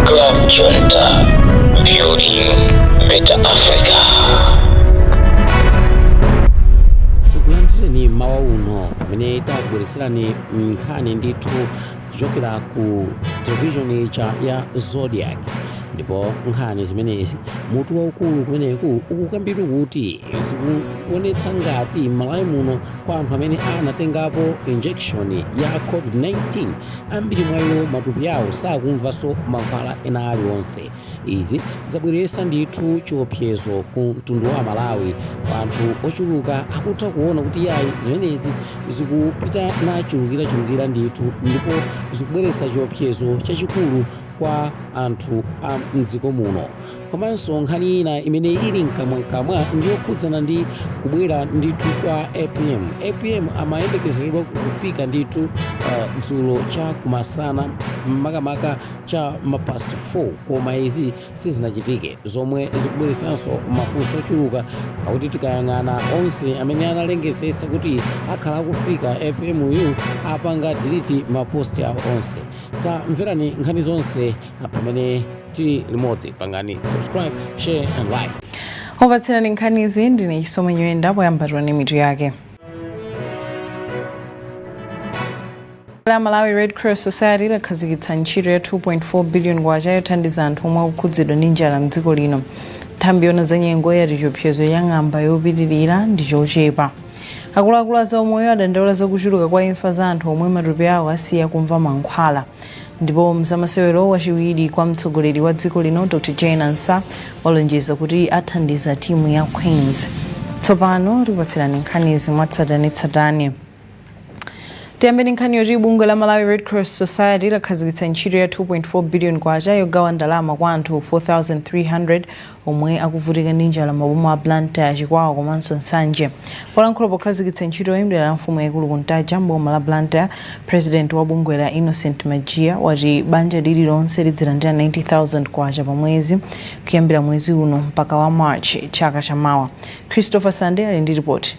Club Junta, building better Africa. Ni mawa uno pamene takubweretserani nkhani ndithu kuchokera ku television ya Zodiac, ndipo nkhani zimenezi mutu waukulu kumeneku ukukambidwa kuti zikuonetsa ngati Malawi muno kwa anthu amene anatengapo injection ya COVID-19 ambiri mwa iwo matupi awo sakumvanso mankhwala ena aliwonse. Izi zabweretsa ndithu chiopsezo ku mtundu wa Malawi, anthu ochuluka akutha kuona kuti yayi zimenezi zikupita nachulukira ndithu, ndipo zikubweretsa chiopsezo chachikulu kwa anthu a mdziko muno. Komanso nkhani ina imene ili mkamwa ndiyokhudzana ndi kubwera ndithu kwa APM amayembekezeredwa kufika ndithu dzulo cha kumasana makamaka cha mapast 4, koma izi sizinachitike, zomwe zikubweretsanso mafunso ochuluka akuti tikayang'ana onse amene analengesesa kuti akhala kufika APM apanga delete maposti awo onse. Tamverani nkhani zonse pamene tili limodzi, pangani subscribe, share and like. Opatsirani nkhanizi ndine Chisomo Nyoenda, poyamba ni mitu yake. Malawi Red Cross Society lakhazikitsa ntchito ya 2.4 billion kwacha yothandiza anthu omwe akukhudzidwa ndi njala mdziko lino. Nthambi yona za nyengo yati chiopsezo ya ng'amba yopitirira ndi chochepa. Akuluakulu a zaumoyo adandaula zakuchuluka kwa imfa za anthu omwe matupi awo asiya kumva mankhwala. Ndipo mzamasewero wachiwiri kwa mtsogoleri wa dziko lino Dr. Jane Ansah walonjeza kuti athandiza timu ya Queens. Tsopano tipatsirani nkhanizi mwatsatanetsatane. Tiyambeni nkhani yoti bungwe la Malawi Red Cross Society lakhazikitsa ntchito ya 2.4 billion kwacha yogawa ndalama kwa anthu 4,300 omwe akuvutika ndi njala maboma a Blantyre, Chikwawa komanso Nsanje. Polankhula pokhazikitsa ntchito imdera la mfumu yaikulu kuntaja mboma la Blantyre, President wa bungwe la Innocent Majia wati banja lililonse lidzilandira 90,000 kwacha pa mwezi kuyambira mwezi uno mpaka wa March chaka chamawa. Christopher Sande ali ndi ripoti.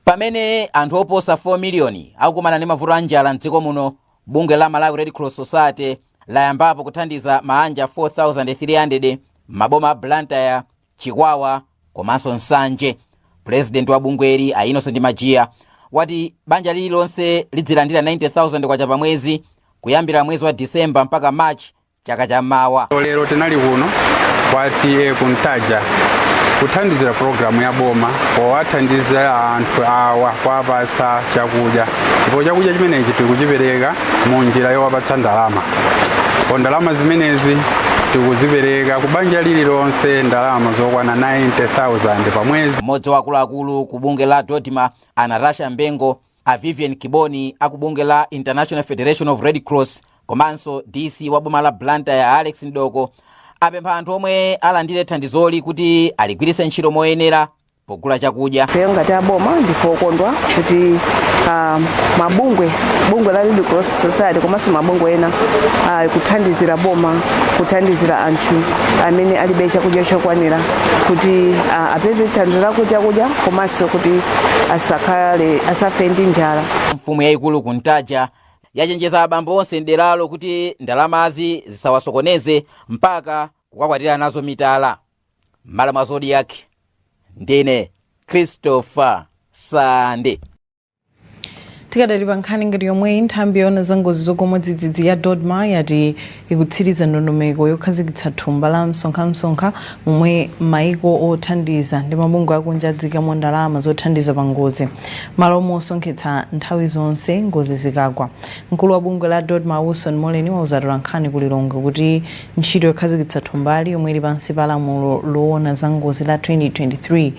Pamene anthu oposa 4 miliyoni akukumana ndi mavuto a njala mdziko muno, bungwe la Malawi Red Cross Society layambapo kuthandiza maanja 4,300 maboma a Blantyre, Chikwawa komanso Nsanje. President wa bungweli a Innocent Majia wati banja lililonse lidzilandira 90,000 kwacha pa mwezi kuyambira mwezi wa Disemba mpaka March chaka chamawa. Lero tinali kuno kwati kuntaja kuthandizira programu ya boma powathandiza anthu awa kuwapatsa chakudya, ndipo chakudya chimenechi tikuchipereka mu njira yowapatsa ndalama. Ndalama zimenezi tikuzipereka ku banja lililonse ndalama zokwana 90,000 pa mwezi. Mmodzi wa akuluakulu ku bungwe la Dodma a Natasha Mbengo, a Vivian Kiboni aku bungwe la International Federation of Red Cross komanso DC wa boma la Blantyre Alex Ndoko apempha anthu omwe alandire thandizoli kuti aligwiritse ntchito moyenera pogula chakudya. Ngati aboma ndifokondwa kuti bungwe la Red Cross Society komanso mabungwe ena kuthandizira boma, kuthandizira anthu amene alibe chakudya chokwanira kuti apeze thandizo la chakudya komanso kuti asafe ndi njala. Mfumu yaikulu kuntaja yachenjeza abambo onse nderalo kuti ndalamazi zisawasokoneze mpaka kukakwatira nazo mitala. M'malo mwa Zodiac ndine Christopher Sande. Tikadali pa nkhani ngati yomwe nthambi yona za ngozi zokoma dzidzidzi ya Dodma yati ikutsiriza ndondomeko yokhazikitsa thumba la msonkhamsonkha momwe maiko othandiza ndi mabungwe akunja adzikamo ndalama zothandiza pa ngozi malo mosonkhetsa nthawi zonse ngozi zikagwa. Mkulu wa bungwe la Dodma Wilson Moleni wauzatola nkhani kulilongo kuti ntchito yokhazikitsa thumbali yomwe ili pansi pa lamulo loona za ngozi la 2023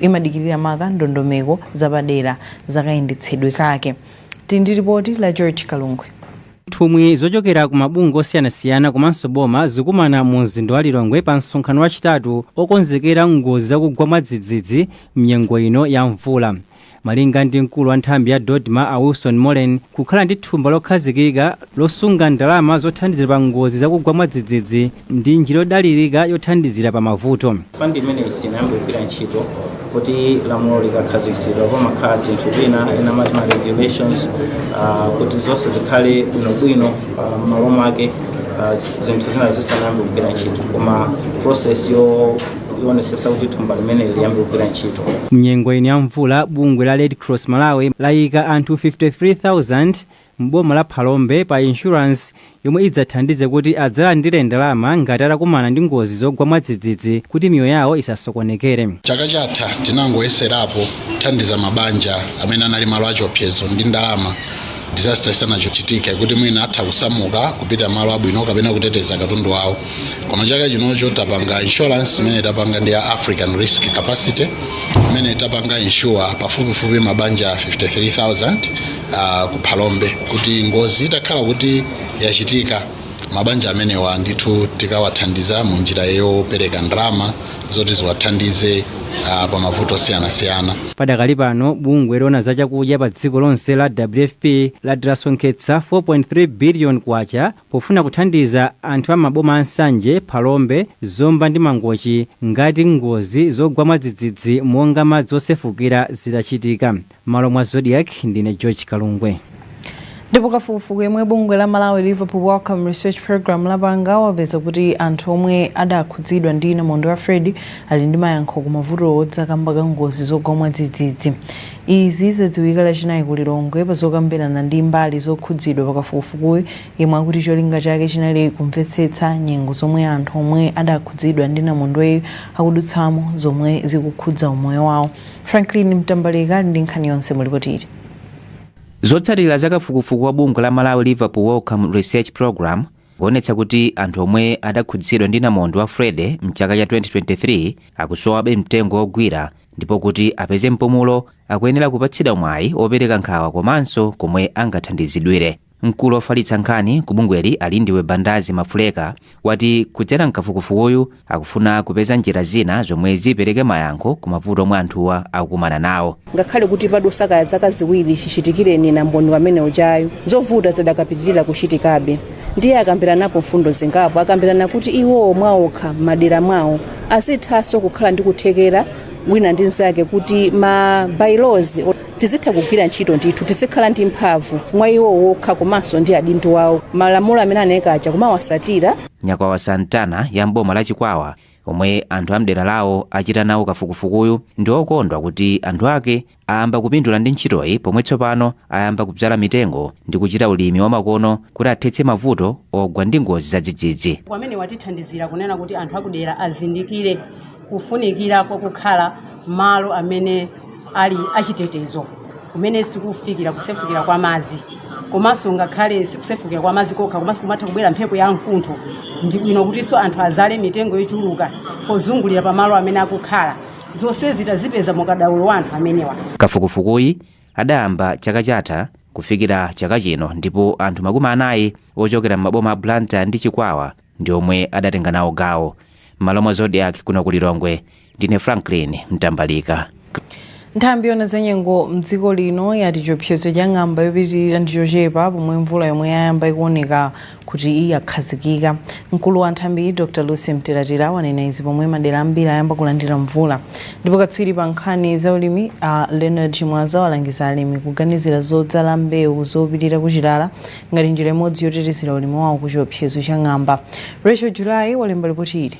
imadikirira maka ndondomeko zapadera zakayendetsedwe kake. Tindi ripoti la George Kalungwe. Nthumwi zochokera ku mabungwe osiyanasiyana komanso boma zikumana mu mzinda wa Lilongwe pa msonkhano wachitatu okonzekera ngozi zakugwa mwadzidzidzi mnyengo ino ya mvula. Malinga ndi mkulu wa nthambi ya Dodma a Wilson Molen, kukhala ndi thumba lokhazikika losunga ndalama zothandizira pa ngozi zakugwa mwadzidzidzi ndi njira yodalirika yothandizira pa mavuto. Fund imene sinayambe kugwira ntchito kuti lamulo likakhazikitsidwa pamakhala tinthu vina ena mati ma regulations kuti zonse zikhale bwinobwino m'malo mwake zinthu zina zisanayambe kugwira ntchito koma process yonesesa kuti thumba limene liyambe kugwira ntchito. Mnyengo ino ya mvula bungwe la Red Cross Malawi layika anthu 53,000 m'boma la Phalombe pa insurance yomwe idzathandize kuti adzalandire ndalama ngati atakumana ndi ngozi zogwa mwadzidzidzi kuti miyoyo yawo isasokonekere. Chaka chatha tinangoyeserapo thandiza mabanja amene anali malo achiopsezo ndi ndalama disaster isanachitika kuti mwina atha kusamuka kupita malo abwino kapena kuteteza katundu wawo. Koma chaka chinocho tapanga insurance imene tapanga ndi ya African Risk Capacity imene tapanga insure pafupifupi mabanja 53,000 ku Phalombe kuti ngozi itakhala kuti yachitika mabanja amenewa ndithu tikawathandiza mu njira yopereka ndalama zoti ziwathandize pa mavuto osiyanasiyana. Padakali pano bungwe lona za chakudya pa dziko lonse la WFP lasonkhetsa 4.3 billion kwacha pofuna kuthandiza anthu a maboma ansanje, Phalombe, Zomba ndi Mangochi ngati ngozi zogwa mwadzidzidzi monga madzi osefukira zidachitika. Malo mwa Zodiac ndine George Kalungwe. Ndipo kafukufuku yomwe bungwe la Malawi Liverpool Welcome Research Program lapanga wapeza kuti anthu omwe adakhudzidwa ndi namondwe wa Fred ali ndi mayankho ku mavuto odzakamba ka ngozi zogwa mwadzidzidzi. Izi zadziwika lachinayi ku Lilongwe pa zokambirana ndi mbali zokhudzidwa pa kafukufukuyu yemwe akuti cholinga chake chinali kumvetsetsa nyengo zomwe anthu omwe adakhudzidwa ndi namondweyu akudutsamo zomwe zikukhudza umoyo wawo. Franklin Mtambalika ali ndi nkhani yonse mulipotiri. Zotsatira za kafukufuku wa bungwe la Malawi Liverpool Welcome Research Program kuonetsa kuti anthu omwe adakhudzidwa ndi namondwe wa Fred mchaka cha 2023 akusowabe mtengo wogwira ndipo kuti apeze mpumulo akuyenera kupatsidwa mwayi opereka nkhawa komanso komwe angathandizidwire. Mkulu ofalitsa nkhani ku bungweli Alindiwe Bandazi Mafuleka wati kudzera mkafukufukuyu akufuna kupeza njira zina zomwe zipereke mayankho ku mavuto omwe anthuwa akukumana nawo. Ngakhale kuti padosakaya zaka ziwiri chichitikireni na mboni wamene ujayo zovuta zidakapitirira kuchitikabe. Ndiye akambiranapo mfundo zingapo akambirana kuti iwo mwaokha madera mwawo asithaso kukhala ndi kuthekera wina ndi nzake kuti ma bylaws tizitha kugwira ntchito ndithu tizikhala ndi mphamvu mwa iwo wokha komanso ndi adindo wawo malamulo amene anekacha kumawasatira. Nyakwawa Santana ya mboma la Chikwawa omwe anthu amdera lawo achita nawo kafukufukuyu ndi okondwa kuti anthu ake ayamba kupindula ndi ntchitoyi pomwe tsopano ayamba kudzala mitengo ndi kuchita ulimi wamakono kuti athetse mavuto ogwa ndi ngozi za dzidzidzi. Pamene watithandizira kunena kuti anthu akudera azindikire kufunikira kukhala malo amene ali achitetezo kumene sikufikira kusefukira kwa madzi komanso ngakhale sikusefukira kwa madzi kokha komanso kumatha kubwera mphepo ya mkuntho ndi bwino kutinso anthu azale mitengo yochuluka pozungulira pa malo amene akukhala zonse zitazipeza mukadaulo wa anthu amenewa. Kafukufukuyi adayamba chaka chatha kufikira chaka chino ndipo anthu 40 ochokera m'maboma a Blantyre ndi Chikwawa ndi omwe adatenga nawo gawo. Malo mwa Zodiac kuno ku Lilongwe ndine Franklin Mtambalika. Nthambi yona zenyengo mdziko lino yati chiopsezo cha ng'amba yopitirira ndi chochepa pomwe mvula yomwe yayamba ikuoneka kuti yakhazikika. Mkulu wa nthambi Dr. Lucy Mtiratira wanena izi pomwe madera ambiri ayamba kulandira mvula. Ndipo katswiri pa nkhani za ulimi Leonard Chimwaza walangiza alimi kuganizira zodzala mbewu zopitirira kuchilala ngati njira imodzi yotetezera ulimi wawo ku chiopsezo cha ng'amba. Rachel Julai walemba ripoti ili.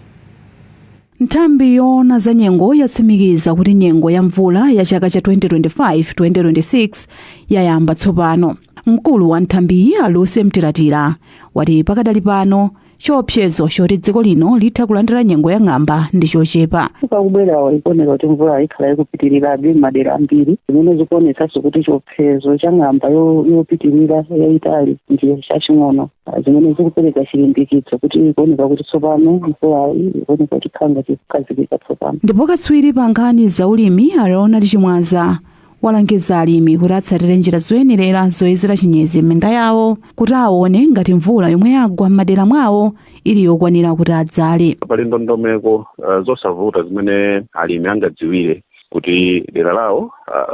Nthambi yona za nyengo yatsimikiza kuti nyengo ya mvula ya chaka cha 2025-2026 yayamba tsopano. Mkulu wa nthambi Lucy Mtiratira wati pakadali pano chiopsezo choti dziko lino litha kulandira nyengo ya ng'amba ndi chochepa. Pakubwera ikuoneka kuti mvula ikhala ikupitirirabe madera ambiri zimene zikuonetsanso kuti chiopsezo cha ng'amba yopitirira yayitali ndiye chaching'ono zimene zikupereka chilimbikitso kuti ikuoneka kuti tsopano mvula ikuoneka kuti khanga chikukhazikika tsopano. Ndipo katswiri pa nkhani za ulimi Leonard Chimwaza walangiza alimi kuti atsatire njira zoyenerera zoyezera chinyezi m'minda yawo kuti aone ngati mvula yomwe yagwa m'madera mwawo ili yokwanira kuti adzale. Pali ndondomeko zosavuta zimene alimi angadziwire kuti dera lawo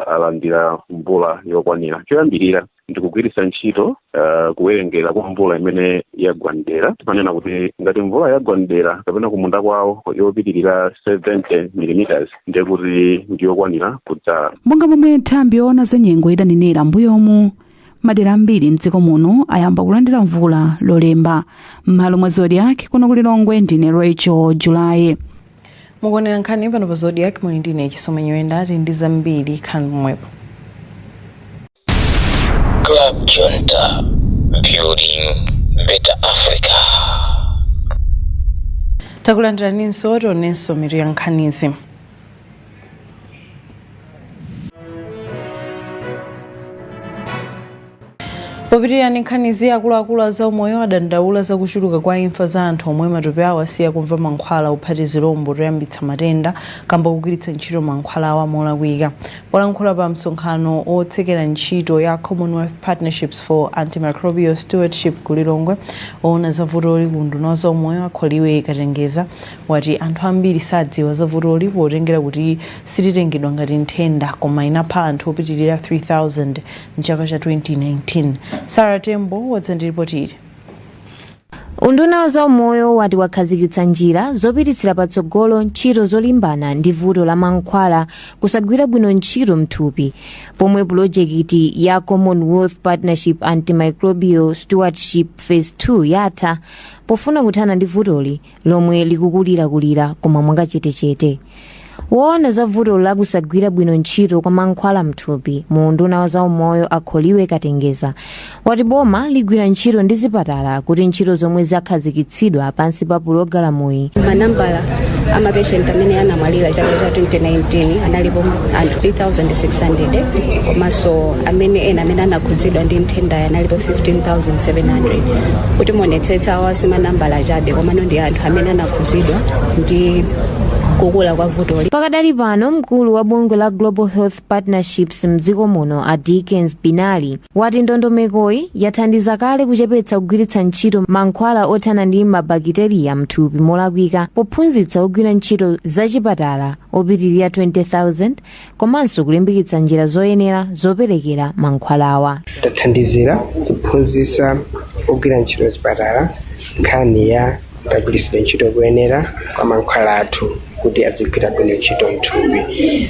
alandira mvula yokwanira. Choyambirira ndikugwiritsa ntchito kuwerengera kwa mvula imene yagwa mdera. Timanena kuti ngati mvula yagwa mdera kapena kumunda kwawo yopitirira 70 mm ndiye kuti ndiyokwanira kudzala. Monga momwe nthambi yoona za nyengo idanenera mbuyomu, madera ambiri mdziko muno ayamba kulandira mvula lolemba. M'malo mwa Zodiac kuno kulilongwe ndine Rachel July. Mukuonera nkhani pano pa Zodiac muli ndine Chisomanyoenda ndi zambiri khan mwepo. Club Junta, building better Africa. Takulandirani nsoro nenso miru ya nkhanizi. Popitirira nkhanizi akuluakulu za umoyo adandaula za kuchuluka kwa imfa za anthu omwe matupi awo asiya kumva mankhwala ophati zirombo toyambitsa matenda kamba kugwiritsa ntchito mankhwala awo molakwika. Polankhula pa msonkhano otsekera ntchito ya Commonwealth Partnerships for Antimicrobial Stewardship kulilongwe oona za vutoli ku nduna za umoyo akholiwe Katengeza wati anthu ambiri sadziwa za vutoli potengera kuti sititengedwa ngati nthenda koma inapha anthu opitirira 3000 mchaka cha 2019. Sarah Tembo wadzandiripotire. Unduna za umoyo wati wakhazikitsa njira zopititsira patsogolo ntchito zolimbana ndi vuto la mankhwala kusagwira bwino ntchito mthupi, pomwe pulojekiti ya Commonwealth Partnership Antimicrobial Stewardship Phase 2 yatha pofuna kuthana ndi vutoli lomwe likukulirakulira koma mwakachetechete. Woona za vuto la kusagwira bwino ntchito kwa mankhwala mthupi mu unduna za umoyo akholiwe Katengeza wati boma ligwira ntchito ndi zipatala kuti ntchito zomwe zakhazikitsidwa pansi pa pulogalamuyi. Manambala amapatient amene anamwalira chaka cha 2019 analipo anthu 3600 komanso amene anakhudzidwa ndi nthenda analipo 15700 kuti muonetsetsa awasi manambala chabe komano ndi anthu amene anakhudzidwa ndi kukula kwa vutoli. Pakadali pano mkulu wa bungwe la Global Health Partnerships mdziko muno a Dickens Binali wati ndondomekoyi yathandiza kale kuchepetsa kugwiritsa ntchito mankhwala othana ndi mabakiteriya mthupi molakwika pophunzitsa ogwira ntchito zachipatala opitirira 20,000 komanso kulimbikitsa njira zoyenera zoperekera mankhwalawa. Tathandizira kuphunzitsa ogwira ntchito zipatala nkhani ya kagwiritsidwe ntchito kuyenera kwa mankhwala athu kuti azigwira bwino ntchito mthupi.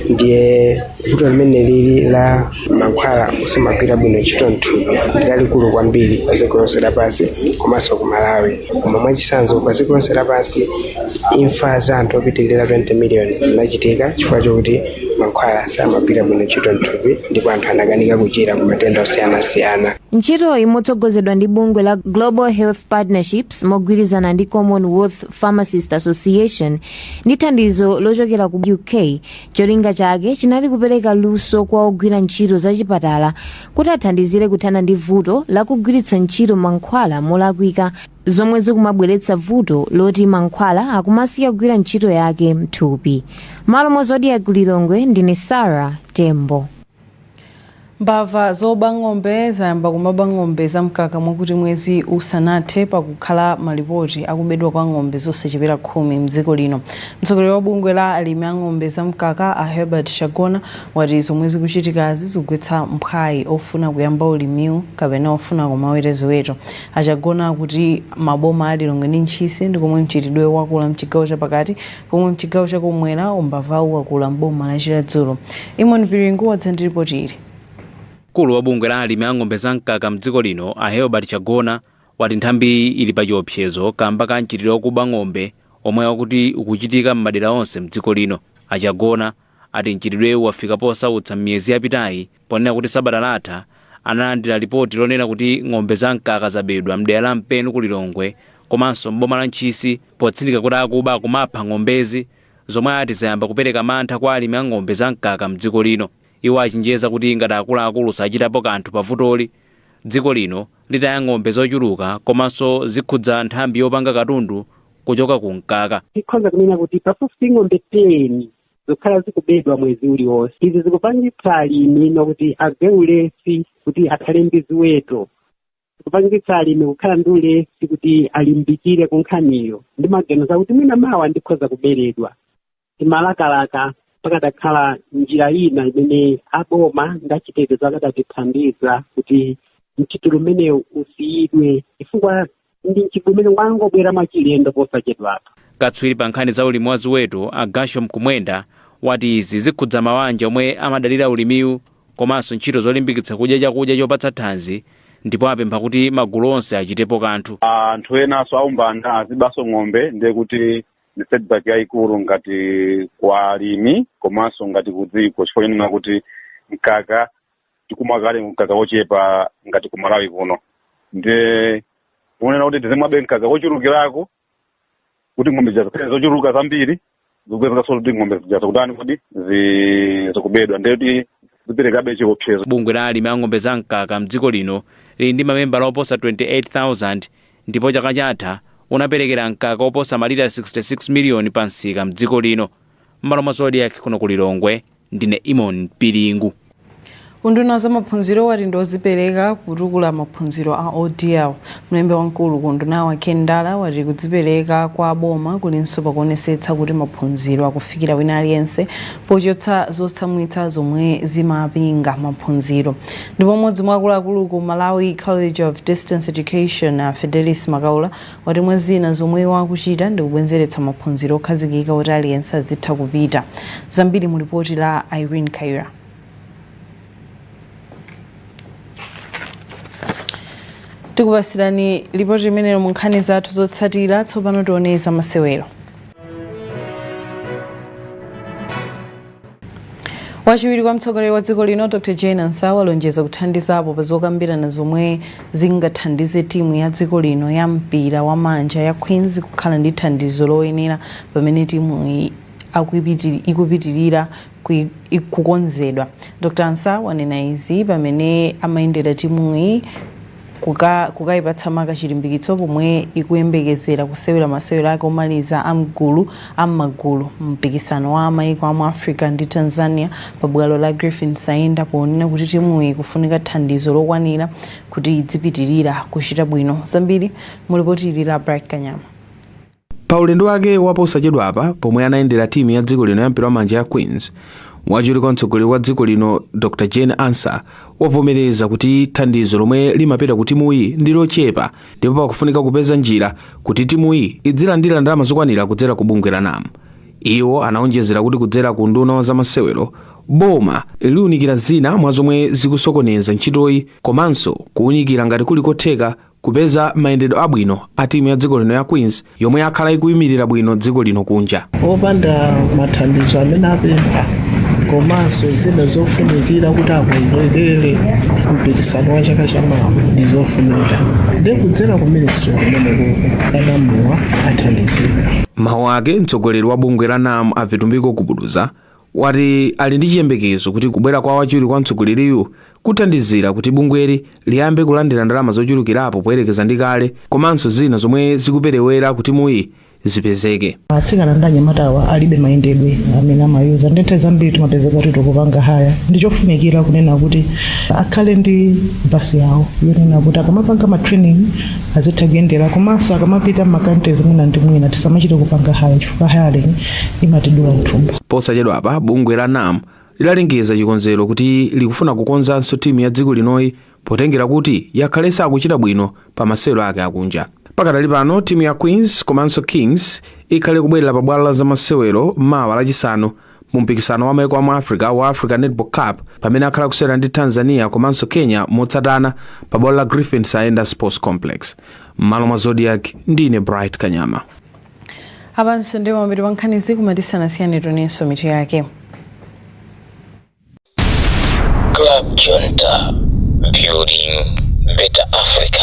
Ndiye vuto limene lili la mankhwala osamagwira bwino ntchito mthupi lalikulu kwambiri pa dziko lonse lapansi komanso ku Malawi. Koma mwachitsanzo pa dziko lonse lapansi imfa za anthu opitirira 20 miliyoni zinachitika chifukwa chokuti mankhwala samagwira bwino ntchito mthupi ndipo anthu anakanika kuchira ku matenda osiyanasiyana. Ntchito imotsogozedwa ndi bungwe la Global Health Partnerships mogwirizana ndi Commonwealth Pharmacist Association ndi thandizo lochokera ku UK. Cholinga chake chinali kupereka luso kwa ogwira ntchito zachipatala kuti athandizire kuthana ndi vuto la kugwiritsa ntchito mankhwala molakwika zomwe zikumabweretsa vuto loti mankhwala akumasiya kugwira ntchito yake mthupi. Malo mwa Zodiac kulilongwe ndine Sarah Tembo. Mbava zoba ng'ombe zayamba kumaba ng'ombe zamkaka mwakuti mwezi usanathe pakukhala malipoti akubedwa kwa ng'ombe zosachepera 10 mdziko lino. Mtsogoleri wa bungwe la alimi a ng'ombe zamkaka a Herbert Chagona wati zomwe zikuchitikazi zikugwetsa mphwayi ofuna kuyamba ulimiwu kapena ofuna kumaweta ziweto. Achagona kuti maboma alilongwe ndi Ntchisi ndi komwe mchitidwe wakula mchigawo chapakati pomwe mchigawo chakumwera umbavawu wakula mboma la Chiradzulo. Imon Piringu wadzandiripotire. Mkulu wa bungwe la alimi a ng'ombe zamkaka mdziko lino a Herbert Chagona wati nthambi ili pa chiopsezo kamba ka mchitidwe wakuba ng'ombe omwe wakuti ukuchitika m'madera onse mdziko lino. Achagona ati mchitidwe wafika posautsa miyezi yapitayi ponena kuti sabata latha analandira ripoti lonena kuti ng'ombe zamkaka zabedwa mdera la Mpeni kulilongwe komanso mboma la Ntchisi potsindika kuti akuba akumapha ng'ombezi zomwe ati zayamba kupereka mantha kwa alimi a ng'ombe zamkaka mdziko lino. Iwo achenjeza kuti ngati akuluakulu sachitapo kanthu pavutoli dziko lino litaya ng'ombe zochuluka komanso zikhudza nthambi yopanga katundu kuchoka ku mkaka. Tikhoza kunena kuti pafupi ng'ombe 10 zokhala zikubedwa mwezi uliwonse. Izi zikupangitsa alimi kuti agwe ulesi kuti akhale ndi ziweto. Zikupangitsa alimi kukhala ndi ulesi kuti alimbikire ku nkhaniyo. Ndi maganizo kuti mwina mawa ndikhoza kuberedwa. Timalakalaka pakadakhala njira ina imene aboma ndachitetezo akadatithandiza kuti mchitiro umenewu usiyidwe chifukwa ndi mchitiro umene wangobwera mwachilendo posachedwapa. Katswiri pa nkhani za ulimi wa ziweto Agasho Mkumwenda wati izi zikhudza mabanja omwe amadalira ulimiwu komanso ntchito zolimbikitsa kudya chakudya chopatsa thanzi, ndipo apempha kuti magulu onse achitepo kanthu. Anthu enanso aumbanda azibaso ng'ombe ndiye kuti ni setback yayikulu ngati kwa alimi komanso ngati kudziko chifukwa chenena kuti mkaka tikumakale mkaka wochepa ngati ku Malawi kuno. Ndiye kunena kuti tizimwabe mkaka wochulukirako kuti ng'ombe zochuluka zambiri zikuwezeka solo kuti ng'ombe zijasakutani kuti zikubedwa ndiye ziperekabe chiopsezo. Bungwe la alimi a ng'ombe za mkaka mdziko lino lili ndi mamembala oposa 28,000 ndipo chaka chatha unaperekera mkaka oposa malita 66 miliyoni pa nsika mdziko lino. M'malo mwa Zodiac kuno ku Lilongwe ndine Imon Piringu. Unduna za maphunziro wati ndozipereka kutukula maphunziro a ODL. Mlembe wamkulu ku unduna wa Kendala wati kudzipereka kwa boma kulinso pakuonesetsa kuti maphunziro akufikira wina aliyense pochotsa zotsamwitsa zomwe zimapinga maphunziro. Ndipo mmodzi mwa akuluakulu ku Malawi College of Distance Education Fidelis Makaula wati mwa zina zomwe wakuchita ndi kubwenzeretsa maphunziro okhazikika kuti aliyense azitha kupita. Zambiri mu ripoti la Irene Kaira. Tikupasirani ripoti imeneyo mu nkhani zathu zotsatira. Tsopano tione za masewero. Wachiwiri kwa mtsogoleri wa dziko lino Dr. Jane Ansah walonjeza kuthandizapo pa zokambirana zomwe zingathandize timu ya dziko lino ya mpira wa manja ya Queens kukhala ndi thandizo loyenera pamene timu ikupitirira kukonzedwa. Dr. Ansah wanena izi pamene amayendera timu kukayipatsa maka chilimbikitso pomwe ikuyembekezera kusewera masewero ake omaliza amagulu mpikisano wa maiko amu Africa ndi Tanzania pa bwalo la Griffin Sainda, ponena kuti timuyi kufunika thandizo lokwanira kuti idzipitirira kuchita bwino. Zambiri mu ripoti la Bright Kanyama. Pa ulendo wake waposachedwa apa pomwe anayendera timu ya dziko lino ya mpira wa manja ya Queens, wachiwiri kwa mtsogoleri wa dziko lino Dr. Jane Ansah wavomereza kuti thandizo lomwe limapita ku timuyi ndi lochepa ndipo pakufunika kupeza njira kuti timuyi idzilandira ndalama zokwanira kudzera ku bungwe la NAM. Iwo anaonjezera kuti kudzera ku nduna za masewero boma liunikira zina mwa zomwe zikusokoneza ntchitoyi komanso kuunikira ngati kuli kotheka kupeza mayendedwe abwino a timu ya dziko lino ya Queens yomwe akhala ikuyimirira bwino dziko lino kunja. Opanda mathandizo amene apempha komanso zina zofunikira kuti akonzekere mpikisano wa chaka chamawa ndi zofunika ndi kudzera ku ministry kumene anamuwa athandizira. Mawu ake mtsogoleri wa bungwe la NAM Avitumbiko Kubuduza wati ali ndi chiyembekezo kuti kubwera kwa wachiwiri kwa mtsogoleriyu kuthandizira kuti bungweri liyambe kulandira ndalama zochulukirapo poyerekeza ndi kale komanso zina zomwe zikuperewera kuti muyi zipezeke. Atsikana ndi anyamatawa alibe mayendedwe amene amayuza ndithe zambiri timapezeka kuti tikupanga haya ndi chofunikira kunena kuti akhale ndi basi yawo yonena kuti akamapanga matraining azitha kuyendera komanso akamapita m'makantezi mwina ndi mwina tisamachite kupanga haya chifukwa haya imatidula mthumba. Posachedwa apa bungwe la NAM lilalengeza chikonzero kuti likufuna kukonzanso timu ya dziko linoyi potengera kuti yakhalesa akuchita bwino pa masewero ake akunja. Pakadali pano timu ya Queens komanso Kings ikhale kubwerera pa bwalo la masewero mawa lachisanu mu mpikisano wa maiko amu Africa wa Africa Netball Cup pamene akhala kusewera ndi Tanzania komanso Kenya motsatana pa bwalo la Griffin Sainda Sports Complex. M'malo mwa Zodiac ndine Bright Kanyama. Avanso ndi mambiri wa nkhanizi kumatisana siyani tonenso mitu yake. Club Junta, building better Africa.